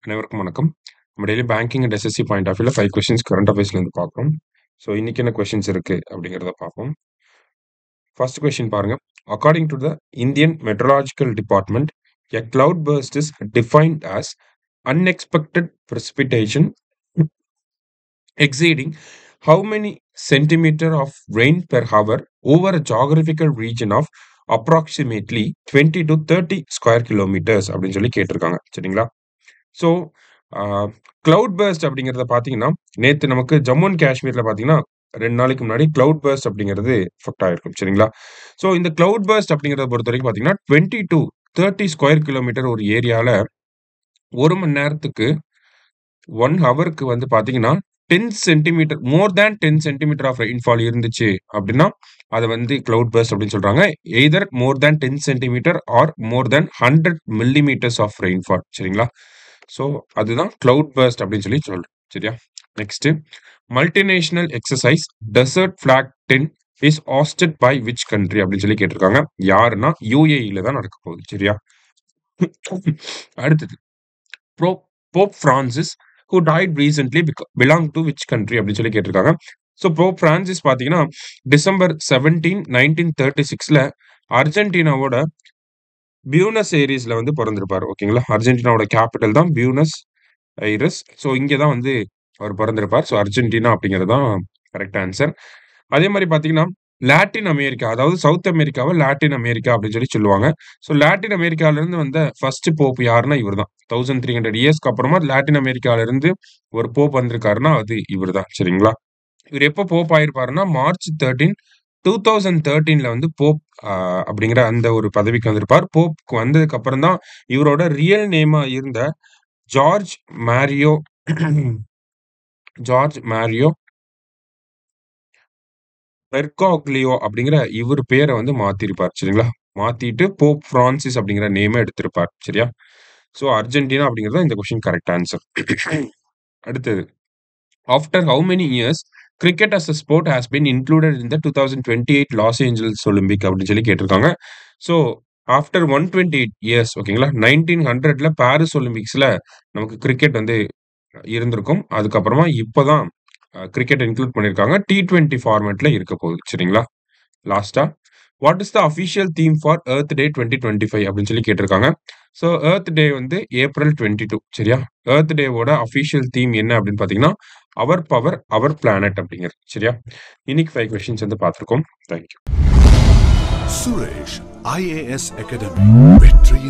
அனைவருக்கும் வணக்கம். நம்ம daily banking and SSC point of வியூல 5 கொஸ்டின்ஸ் கரண்ட் அஃபேர்ஸ்லேருந்து பார்க்குறோம். ஸோ இன்னைக்கு என்ன கொஸ்டின்ஸ் இருக்கு அப்படிங்கிறத பார்ப்போம். ஃபர்ஸ்ட் கொஸ்டின் பாருங்க. According to the Indian meteorological department, a cloud burst is defined as unexpected precipitation exceeding how many centimeter of rain per hour over a geographical region of approximately 20 to 30 square kilometres அப்படின்னு சொல்லி கேட்டிருக்காங்க. சரிங்களா? So cloud first அப்படிங்கிறத பார்த்தீங்கன்னா, நேற்று நமக்கு Jammu and காஷ்மீரில் பார்த்தீங்கன்னா 2 நாளைக்கு முன்னாடி கிளவுட் பர்ஸ்ட் அப்படிங்கிறது எஃபெக்ட் ஆயிருக்கும். சரிங்களா? ஸோ இந்த கிளவுட் பர்ஸ்ட் அப்படிங்கிறத பொறுத்த வரைக்கும் பார்த்தீங்கன்னா 20 to 30 ஸ்கொயர் கிலோமீட்டர் ஒரு ஏரியாவில் 1 மணி நேரத்துக்கு 1 ஹவருக்கு வந்து பார்த்தீங்கன்னா 10 centimetre more than 10 centimetre of rainfall இருந்துச்சு அப்படின்னா அதை வந்து கிளவுட் பர்ஸ்ட் அப்படின்னு சொல்றாங்க. Either more than 10 centimetre or more than 100 millimetres of rainfall. சரிங்களா? ஸோ அதுதான் கிளவுட் பர்ஸ்ட் அப்படின்னு சொல்லி சொல்றோம். சரியா? Next, multinational exercise desert flag 10 is hosted by which country அப்படின்னு சொல்லி கேட்டிருக்காங்க. யாருன்னா யூஏஇல தான் நடக்க போகுது. சரியா? அடுத்தது, Pope Francis who died recently belong to which country அப்படின்னு சொல்லி கேட்டிருக்காங்க. ஸோ போப் பிரான்சிஸ் பார்த்தீங்கன்னா டிசம்பர் 17, 1936ல அர்ஜென்டினாவோட பியூனஸ் ஏரிஸ்ல வந்து பிறந்திருப்பாரு. ஓகேங்களா? அர்ஜென்டினாவோட கேபிட்டல் தான் பியூனஸ் ஐரஸ். ஸோ இங்கே தான் வந்து அவர் பிறந்திருப்பார். ஸோ அர்ஜென்டினா அப்படிங்கிறது தான் கரெக்ட் ஆன்சர். அதே மாதிரி பார்த்தீங்கன்னா லாட்டின் அமெரிக்கா, அதாவது சவுத் அமெரிக்காவை லாட்டின் அமெரிக்கா அப்படின்னு சொல்லி சொல்லுவாங்க. ஸோ லாட்டின் அமெரிக்காவிலிருந்து வந்த ஃபர்ஸ்ட் போப் யாருன்னா இவர் தான். 1300 இயர்ஸ்க்கு அப்புறமா லாட்டின் அமெரிக்காவிலிருந்து ஒரு போப் வந்திருக்காருன்னா அது இவர் தான். சரிங்களா? இவர் எப்போ போப் ஆயிருப்பாருன்னா மார்ச் 13, 2013ல வந்து போப் அப்படிங்கிற அந்த ஒரு பதவிக்கு வந்திருப்பார். போப்க்கு வந்ததுக்கு அப்புறம் தான் இவரோட ரியல் நேமா இருந்த ஜார்ஜ் மேரியோ பெர்காக்லியோ அப்படிங்கிற இவர் பேரை வந்து மாத்திருப்பார். சரிங்களா? மாத்திட்டு போப் பிரான்சிஸ் அப்படிங்கிற நேமை எடுத்திருப்பார். சரியா? ஸோ அர்ஜென்டினா அப்படிங்கிறது இந்த கொஸ்டின் கரெக்ட் ஆன்சர். அடுத்தது, after how many years cricket as a sport has been included in the 2028 Los Angeles Olympic அப்படின்னு சொல்லி கேட்டிருக்காங்க. ஸோ ஆஃப்டர் 128 இயர்ஸ், ஓகேங்களா, 1900ல பாரிஸ் ஒலிம்பிக்ஸ்ல நமக்கு கிரிக்கெட் வந்து இருந்திருக்கும். அதுக்கப்புறமா இப்போதான் கிரிக்கெட் இன்க்ளூட் பண்ணியிருக்காங்க. T20 ஃபார்மேட்ல இருக்க போகுது. சரிங்களா? லாஸ்டா, what is the official theme for earth டே 2025 அப்படின்னு சொல்லி கேட்டிருக்காங்க. ஸோ எர்த் டே வந்து ஏப்ரல் 22. சரியா? எர்த் டேவோட அஃபிஷியல் தீம் என்ன அப்படின்னு பார்த்தீங்கன்னா அவர் பவர் அவர் பிளானட் அப்படிங்கிறது. சரியா? இன்னைக்கு 5 கொஸ்டின்ஸ் வந்து பார்த்துருக்கோம். தேங்க்யூ. சுரேஷ் IAS அகாடமி, வெற்றி